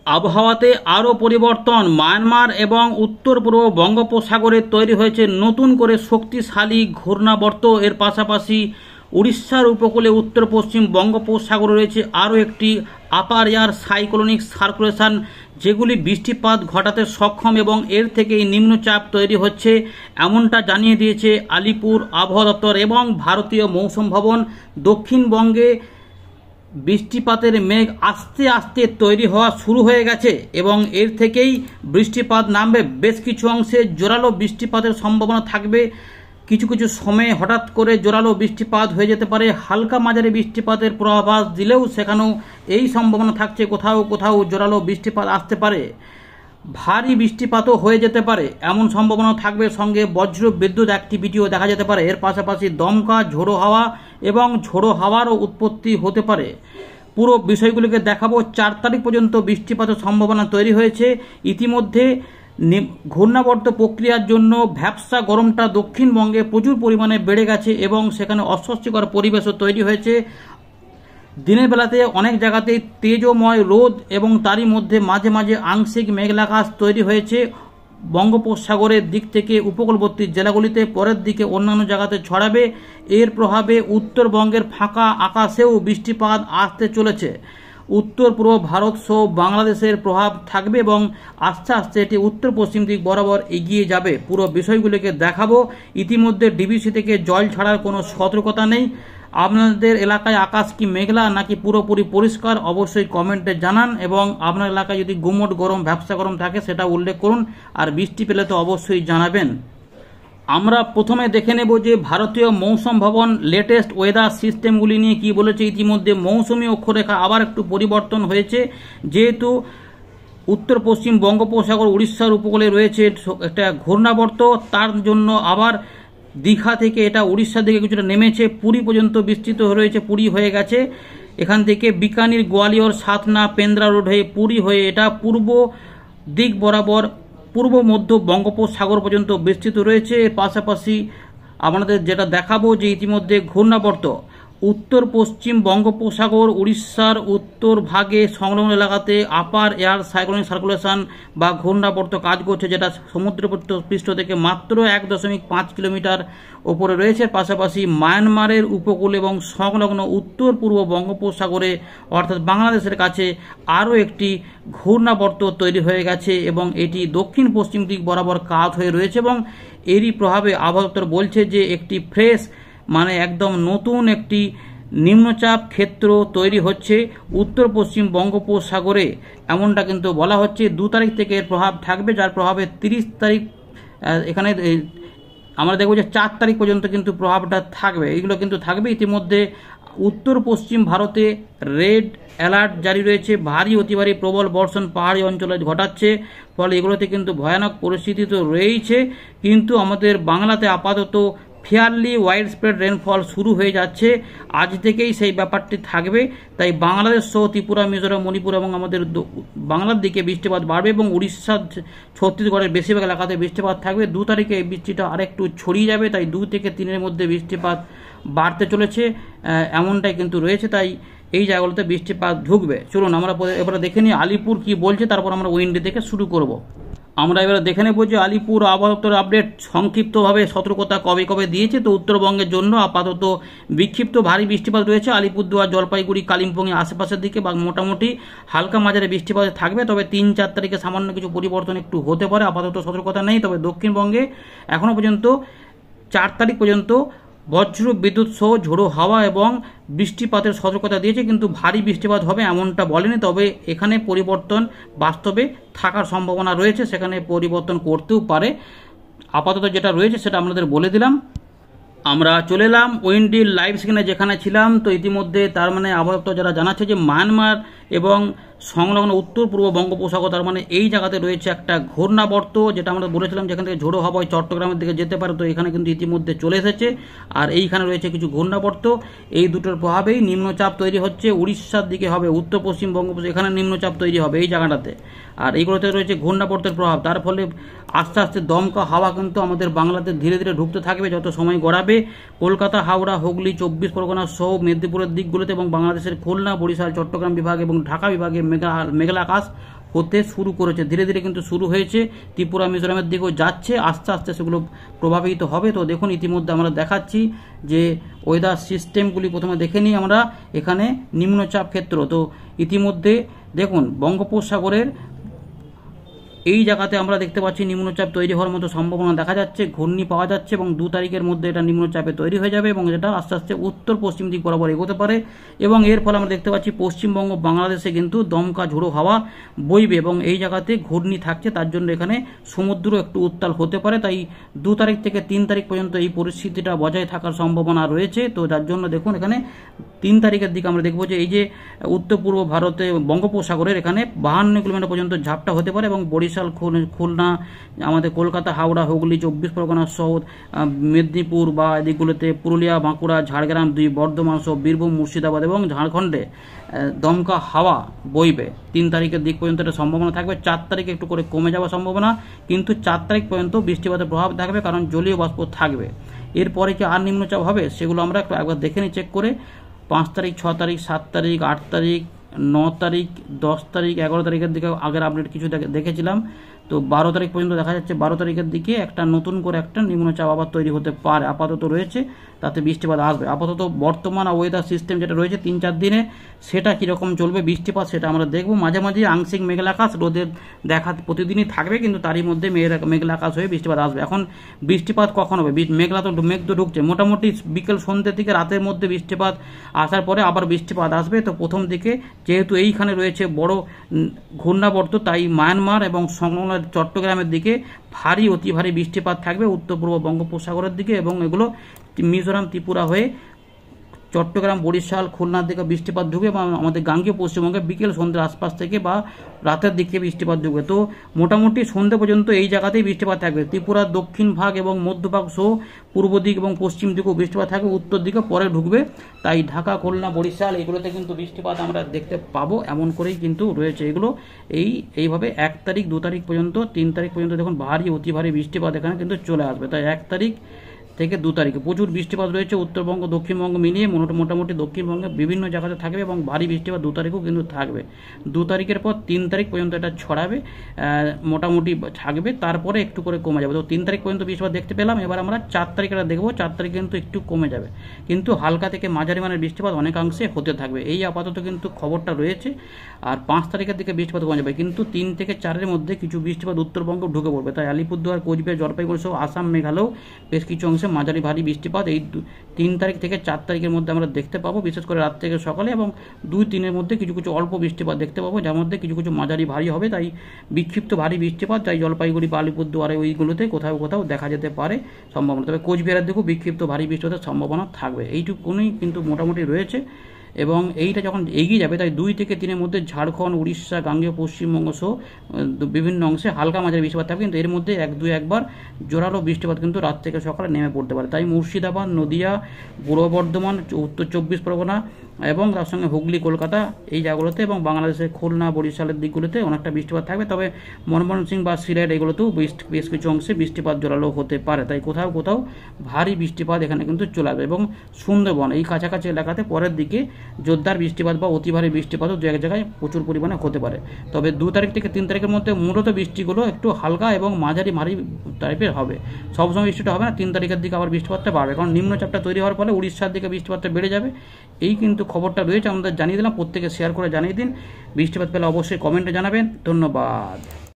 আবহাওয়াতে আরও পরিবর্তন। মায়ানমার এবং উত্তর পূর্ব বঙ্গোপসাগরে তৈরি হয়েছে নতুন করে শক্তিশালী ঘূর্ণাবর্ত। এর পাশাপাশি উড়িষ্যার উপকূলে উত্তর পশ্চিম বঙ্গোপসাগরে রয়েছে আরও একটি আপার এয়ার সাইক্লোনিক সার্কুলেশন, যেগুলি বৃষ্টিপাত ঘটাতে সক্ষম এবং এর থেকেই নিম্নচাপ তৈরি হচ্ছে, এমনটা জানিয়ে দিয়েছে আলিপুর আবহাওয়া দপ্তর এবং ভারতীয় মৌসুম ভবন। দক্ষিণবঙ্গে বৃষ্টিপাতের মেঘ আস্তে আস্তে তৈরি হওয়া শুরু হয়ে গেছে এবং এর থেকেই বৃষ্টিপাত নামবে। বেশ কিছু অংশে জোরালো বৃষ্টিপাতের সম্ভাবনা থাকবে। কিছু কিছু সময়ে হঠাৎ করে জোরালো বৃষ্টিপাত হয়ে যেতে পারে। হালকা মাঝারি বৃষ্টিপাতের পূর্বাভাস দিলেও সেখানেও এই সম্ভাবনা থাকছে কোথাও কোথাও জোরালো বৃষ্টিপাত আসতে পারে। ভারী বৃষ্টিপাতও হয়ে যেতে পারে এমন সম্ভাবনা থাকবে। সঙ্গে বজ্র বিদ্যুৎ অ্যাক্টিভিটিও দেখা যেতে পারে। এর পাশাপাশি দমকা ঝোড়ো হাওয়া এবং ঝোড়ো হাওয়ারও উৎপত্তি হতে পারে। পুরো বিষয়গুলিকে দেখাবো। 4 তারিখ পর্যন্ত বৃষ্টিপাতের সম্ভাবনা তৈরি হয়েছে। ইতিমধ্যে ঘূর্ণাবর্ত প্রক্রিয়ার জন্য ভ্যাপসা গরমটা দক্ষিণবঙ্গে প্রচুর পরিমাণে বেড়ে গেছে এবং সেখানে অস্বস্তিকর পরিবেশও তৈরি হয়েছে। দিনের বেলাতে অনেক জায়গাতেই তেজময় রোদ এবং তারই মধ্যে মাঝে মাঝে আংশিক মেঘলাকাশ তৈরি হয়েছে বঙ্গোপসাগরের দিক থেকে উপকূলবর্তী জেলাগুলিতে। পরের দিকে অন্যান্য জায়গাতে ছড়াবে। এর প্রভাবে উত্তরবঙ্গের ফাঁকা আকাশেও বৃষ্টিপাত আসতে চলেছে। উত্তর পূর্ব ভারত সহ বাংলাদেশের প্রভাব থাকবে এবং আস্তে আস্তে এটি উত্তর পশ্চিম দিক বরাবর এগিয়ে যাবে। পুরো বিষয়গুলিকে দেখাবো। ইতিমধ্যে ডিবিসি থেকে জল ছাড়ার কোনো সতর্কতা নেই। আপনাদের এলাকায় আকাশ কি মেঘলা নাকি পুরোপুরি পরিষ্কার অবশ্যই কমেন্টে জানান এবং আপনার এলাকায় যদি গুমোট গরম ভ্যাপসা গরম থাকে সেটা উল্লেখ করুন। আর বৃষ্টি পেলে তো অবশ্যই জানাবেন। আমরা প্রথমে দেখে নেব যে ভারতীয় মৌসুম ভবন লেটেস্ট ওয়েদার সিস্টেমগুলি নিয়ে কি বলেছে। ইতিমধ্যে মৌসুমী অক্ষরেখা আবার একটু পরিবর্তন হয়েছে। যেহেতু উত্তর পশ্চিম বঙ্গোপসাগর উড়িষ্যার উপকূলে রয়েছে একটা ঘূর্ণাবর্ত, তার জন্য আবার দীঘা থেকে এটা উড়িষ্যার দিকে কিছুটা নেমেছে। পুরী পর্যন্ত বিস্তৃত রয়েছে, পুরী হয়ে গেছে। এখান থেকে বিকানির, গোয়ালিয়র, সাতনা, পেন্দ্রা রোড হয়ে পুরী হয়ে এটা পূর্ব দিক বরাবর পূর্ব মধ্য বঙ্গোপসাগর পর্যন্ত বিস্তৃত রয়েছে। এর পাশাপাশি আমাদের যেটা দেখাবো যে ইতিমধ্যে ঘূর্ণাবর্ত উত্তর পশ্চিম বঙ্গোপসাগর উড়িষ্যার উত্তর ভাগে সংলগ্ন এলাকাতে আপার এয়ার সাইক্লোনিক সার্কুলেশন বা ঘূর্ণাবর্ত কাজ করছে, যেটা সমুদ্র পৃষ্ঠ থেকে মাত্র 1.5 কিলোমিটার ওপরে রয়েছে। পাশাপাশি মায়ানমারের উপকূল এবং সংলগ্ন উত্তর পূর্ব বঙ্গোপসাগরে অর্থাৎ বাংলাদেশের কাছে আরও একটি ঘূর্ণাবর্ত তৈরি হয়ে গেছে এবং এটি দক্ষিণ পশ্চিম দিক বরাবর কাত হয়ে রয়েছে এবং এরই প্রভাবে আবহাওয়া দপ্তর বলছে যে একটি ফ্রেশ মানে একদম নতুন একটি নিম্নচাপ ক্ষেত্র তৈরি হচ্ছে উত্তর পশ্চিম বঙ্গোপসাগরে, এমনটা কিন্তু বলা হচ্ছে। 2 তারিখ থেকে এর প্রভাব থাকবে, যার প্রভাবে 30 তারিখ এখানে আমরা দেখব যে 4 তারিখ পর্যন্ত কিন্তু প্রভাবটা থাকবে। এগুলো কিন্তু থাকবে। ইতিমধ্যে উত্তর পশ্চিম ভারতে রেড অ্যালার্ট জারি রয়েছে। ভারী অতি ভারী প্রবল বর্ষণ পাহাড়ি অঞ্চলে ঘটাচ্ছে, ফলে এগুলোতে কিন্তু ভয়ানক পরিস্থিতি তো রয়েছে। কিন্তু আমাদের বাংলাতে আপাতত ফেয়ারলি ওয়াইড স্প্রেড রেনফল শুরু হয়ে যাচ্ছে। আজ থেকেই সেই ব্যাপারটি থাকবে। তাই বাংলাদেশ সহ ত্রিপুরা, মিজোরাম, মণিপুর এবং আমাদের বাংলার দিকে বৃষ্টিপাত বাড়বে এবং উড়িষ্যা, ছত্তিশগড়ের বেশিরভাগ এলাকাতে বৃষ্টিপাত থাকবে। 2 তারিখে এই বৃষ্টিটা আরেকটু ছড়িয়ে যাবে। তাই 2 থেকে 3-এর মধ্যে বৃষ্টিপাত বাড়তে চলেছে, এমনটাই কিন্তু রয়েছে। তাই এই জায়গাগুলোতে বৃষ্টিপাত ঢুকবে। চলুন আমরা এবারে দেখে নিই আলিপুর কি বলছে, তারপর আমরা উইন্ডি থেকে শুরু করব। আমরা এবারে দেখে নেব যে আলিপুর আবহাওয়া দপ্তরের আপডেট সংক্ষিপ্তভাবে সতর্কতা কবে কবে দিয়েছে। তো উত্তরবঙ্গের জন্য আপাতত বিক্ষিপ্ত ভারী বৃষ্টিপাত রয়েছে আলিপুরদুয়ার, জলপাইগুড়ি, কালিম্পংয়ের আশেপাশের দিকে বা মোটামুটি হালকা মাঝারি বৃষ্টিপাত থাকবে। তবে 3-4 তারিখে সামান্য কিছু পরিবর্তন একটু হতে পারে। আপাতত সতর্কতা নেই। তবে দক্ষিণবঙ্গে এখনও পর্যন্ত 4 তারিখ পর্যন্ত বজ্র বিদ্যুৎ সহ ঝোড়ো হাওয়া এবং বৃষ্টিপাতের সতর্কতা দিয়েছে, কিন্তু ভারী বৃষ্টিপাত হবে এমনটা বলেনি। তবে এখানে পরিবর্তন বাস্তবে থাকার সম্ভাবনা রয়েছে, সেখানে পরিবর্তন করতেও পারে। আপাতত যেটা রয়েছে সেটা আপনাদের বলে দিলাম। আমরা চলে এলাম উইন্ডির লাইভ স্ক্রিনে যেখানে ছিলাম। তো ইতিমধ্যে তার মানে আবহাওয়া দপ্তর যারা জানাচ্ছে যে মায়ানমার এবং সংলগ্ন উত্তর পূর্ব বঙ্গোপসাগর, তার মানে এই জায়গাতে রয়েছে একটা ঘূর্ণাবর্ত, যেটা আমরা বলেছিলাম যেখান থেকে ঝোড়ো হাওয়া চট্টগ্রামের দিকে যেতে পারে। তো এখানে কিন্তু ইতিমধ্যে চলে এসেছে। আর এইখানে রয়েছে কিছু ঘূর্ণাবর্ত। এই দুটোর প্রভাবেই নিম্নচাপ তৈরি হচ্ছে। উড়িষ্যার দিকে হবে, উত্তর পশ্চিম বঙ্গোপসাগর, এখানে নিম্নচাপ তৈরি হবে এই জায়গাটাতে। আর এইগুলোতে রয়েছে ঘূর্ণাবর্তের প্রভাব। তার ফলে আস্তে আস্তে দমকা হাওয়া কিন্তু আমাদের বাংলাতে ধীরে ধীরে ঢুকতে থাকবে যত সময় গড়াবে। কলকাতা, হাওড়া, হুগলি, 24 পরগনা সহ মেদিনীপুরের দিকগুলোতে এবং বাংলাদেশের খুলনা, বরিশাল, চট্টগ্রাম বিভাগ এবং ঢাকা বিভাগে মেঘলা আকাশ হতে শুরু করেছে, ধীরে ধীরে কিন্তু শুরু হয়েছে, ত্রিপুরা মিজোরামের দিকেও যাচ্ছে, আস্তে আস্তে সেগুলো প্রভাবিত হবে। তো দেখুন ইতিমধ্যে আমরা দেখাচ্ছি যে ওয়েদার সিস্টেমগুলি প্রথমে দেখে নিই আমরা। এখানে নিম্নচাপ ক্ষেত্র, তো ইতিমধ্যে দেখুন বঙ্গোপসাগরের এই জায়গাতে আমরা দেখতে পাচ্ছি নিম্নচাপ তৈরি হওয়ার মতো সম্ভাবনা দেখা যাচ্ছে, ঘূর্ণি পাওয়া যাচ্ছে এবং 2 তারিখের মধ্যে এটা নিম্নচাপে তৈরি হয়ে যাবে এবং এটা আস্তে আস্তে উত্তর পশ্চিম দিক বরাবর এগোতে পারে এবং এর ফলে আমরা দেখতে পাচ্ছি পশ্চিমবঙ্গ বাংলাদেশে কিন্তু দমকা ঝোড়ো হাওয়া বইবে এবং এই জায়গাতে ঘূর্ণি থাকছে, তার জন্য এখানে সমুদ্র একটু উত্তাল হতে পারে। তাই 2 তারিখ থেকে 3 তারিখ পর্যন্ত এই পরিস্থিতিটা বজায় থাকার সম্ভাবনা রয়েছে। তো যার জন্য দেখুন এখানে 3 তারিখের দিকে আমরা দেখব যে এই যে উত্তর পূর্ব ভারতে বঙ্গোপসাগরের এখানে 52 কিলোমিটার পর্যন্ত ঝাপটা হতে পারে এবং বরিশাল, খুলনা, আমাদের কলকাতা, হাওড়া, হুগলি, 24 পরগনা সহ মেদিনীপুর বা এদিকগুলোতে পুরুলিয়া, বাঁকুড়া, ঝাড়গ্রাম, বর্ধমান সহ বীরভূম, মুর্শিদাবাদ এবং ঝাড়খণ্ডে দমকা হাওয়া বইবে। 3 তারিখের দিক পর্যন্ত এটা সম্ভাবনা থাকবে। 4 তারিখে একটু করে কমে যাওয়ার সম্ভাবনা, কিন্তু 4 তারিখ পর্যন্ত বৃষ্টিপাতের প্রভাব থাকবে কারণ জলীয় বাষ্প থাকবে। এরপরে কি আর নিম্নচাপ হবে সেগুলো আমরা একবার দেখে নিই চেক করে। 5 তারিখ, 6 তারিখ, 7 তারিখ, 8 তারিখ, 9 তারিখ, 10 তারিখ, 11 তারিখের দিকে আগের আপডেট কিছু দেখেছিলাম। তো 12 তারিখ পর্যন্ত দেখা যাচ্ছে 12 তারিখের দিকে একটা নতুন করে একটা নিম্নচাপ আবার তৈরি হতে পারে, আপাতত রয়েছে, তাতে বৃষ্টিপাত আসবে। আপাতত বর্তমান ওয়েদার সিস্টেম যেটা রয়েছে 3-4 দিনে সেটা কীরকম চলবে বৃষ্টিপাত সেটা আমরা দেখব। মাঝে মাঝে আংশিক মেঘলা আকাশ, রোদের দেখা প্রতিদিনই থাকবে, কিন্তু তারই মধ্যে মেঘলা আকাশ হয়ে বৃষ্টিপাত আসবে। এখন বৃষ্টিপাত কখন হবে? মেঘ তো ঢুকছে, মোটামুটি বিকেল সন্ধ্যের দিকে রাতের মধ্যে বৃষ্টিপাত আসার পরে আবার বৃষ্টিপাত আসবে। তো প্রথম দিকে যেহেতু এইখানে রয়েছে বড় ঘূর্ণাবর্ত, তাই মায়ানমার এবং সংলগ্ন চট্টগ্রামের দিকে ভারী অতি ভারী বৃষ্টিপাত থাকবে উত্তর পূর্ব বঙ্গোপসাগরের দিকে এবং এগুলো মিজোরাম, ত্রিপুরা হয়ে চট্টগ্রাম, বরিশাল, খুলনার দিকে বৃষ্টিপাত ঢুকবে এবং আমাদের গাঙ্গেয় পশ্চিমবঙ্গে বিকেল সন্ধ্যের আশপাশ থেকে বা রাতের দিকে বৃষ্টিপাত ঢুকবে। তো মোটামুটি সন্ধ্যে পর্যন্ত এই জায়গাতেই বৃষ্টিপাত থাকবে। ত্রিপুরার দক্ষিণ ভাগ এবং মধ্যভাগ সহ পূর্ব দিক এবং পশ্চিম দিকেও বৃষ্টিপাত থাকবে, উত্তর দিকে পরে ঢুকবে। তাই ঢাকা, খুলনা, বরিশাল এগুলোতে কিন্তু বৃষ্টিপাত আমরা দেখতে পাবো, এমন করেই কিন্তু রয়েছে এগুলো। এইভাবে 1 তারিখ, 2 তারিখ পর্যন্ত, 3 তারিখ পর্যন্ত দেখুন ভারী অতি ভারী বৃষ্টিপাত এখানে কিন্তু চলে আসবে। তাই 1 তারিখ থেকে 2 তারিখে প্রচুর বৃষ্টিপাত রয়েছে উত্তরবঙ্গ, দক্ষিণবঙ্গ মিলিয়ে মোটামুটি দক্ষিণবঙ্গে বিভিন্ন জায়গাতে থাকবে এবং ভারী বৃষ্টিপাত 2 তারিখেও কিন্তু থাকবে। 2 তারিখের পর 3 তারিখ পর্যন্ত এটা ছড়াবে, মোটামুটি থাকবে, তারপরে একটু করে কমে যাবে। তো 3 তারিখ পর্যন্ত বৃষ্টিপাত দেখতে পেলাম। এবার আমরা 4 তারিখটা দেখবো। 4 তারিখ কিন্তু একটু কমে যাবে, কিন্তু হালকা থেকে মাঝারি মানের বৃষ্টিপাত অনেকাংশে হতে থাকবে। এই আপাতত কিন্তু খবরটা রয়েছে। আর 5 তারিখের দিকে বৃষ্টিপাত কমে যাবে, কিন্তু 3 থেকে 4-এর মধ্যে কিছু বৃষ্টিপাত উত্তরবঙ্গে ঢুকে পড়বে। তাই আলিপুরদুয়ার, কোচবিহার, জলপাইগুড়ি সহ আসাম, মেঘালয় বেশ কিছু অংশে মাঝারি ভারী বৃষ্টিপাত এই 3 তারিখ থেকে 4 তারিখের মধ্যে আমরা দেখতে পাবো, বিশেষ করে রাত থেকে সকালে, এবং 2-3-এর মধ্যে কিছু কিছু অল্প বৃষ্টিপাত দেখতে পাবো, যার মধ্যে কিছু কিছু মাঝারি ভারী হবে। তাই বিক্ষিপ্ত ভারী বৃষ্টিপাত তাই জলপাইগুড়ি বা আলিপুরদুয়ারে ওইগুলোতে কোথাও কোথাও দেখা যেতে পারে সম্ভাবনা। তবে কোচবিহারের দিকেও বিক্ষিপ্ত ভারী বৃষ্টিপাতের সম্ভাবনা থাকবে। এইটুকুনই কিন্তু মোটামুটি রয়েছে এবং এইটা যখন এগিয়ে যাবে তাই 2 থেকে 3-এর মধ্যে ঝাড়খণ্ড, উড়িষ্যা, গাঙ্গেয় পশ্চিমবঙ্গ সহ বিভিন্ন অংশে হালকা মাঝারি বৃষ্টিপাত থাকবে, কিন্তু এর মধ্যে 1-2-একবার জোরালো বৃষ্টিপাত কিন্তু রাত থেকে সকালে নেমে পড়তে পারে। তাই মুর্শিদাবাদ, নদিয়া, পূর্ব বর্ধমান, উত্তর 24 পরগনা এবং তার সঙ্গে হুগলি, কলকাতা এই জায়গাগুলোতে এবং বাংলাদেশের খুলনা, বরিশালের দিকগুলোতে অনেকটা বৃষ্টিপাত থাকবে। তবে ময়মনসিংহ বা সিলেট এগুলোতেও বেশ কিছু অংশে বৃষ্টিপাত জোরালো হতে পারে। তাই কোথাও কোথাও ভারী বৃষ্টিপাত এখানে কিন্তু চলে আসবে এবং সুন্দরবন এই কাছাকাছি এলাকাতে পরের দিকে জোরদার বৃষ্টিপাত বা অতি ভারী বৃষ্টিপাতও দু এক জায়গায় প্রচুর পরিমাণে হতে পারে। তবে 2 তারিখ থেকে 3 তারিখের মধ্যে মূলত বৃষ্টিগুলো একটু হালকা এবং মাঝারি ভারী টাইপের হবে, সবসময় বৃষ্টিটা হবে না। 3 তারিখের দিকে আবার বৃষ্টিপাতটা বাড়বে, কারণ নিম্নচাপটা তৈরি হওয়ার ফলে উড়িষ্যার দিকে বৃষ্টিপাতটা বেড়ে যাবে। এই কিন্তু খবরটা রয়েছে, আমাদের জানিয়ে দিলাম, প্রত্যেকে শেয়ার করে জানিয়ে দিন। বৃষ্টিপাত পেলে অবশ্যই কমেন্টে জানাবেন। ধন্যবাদ।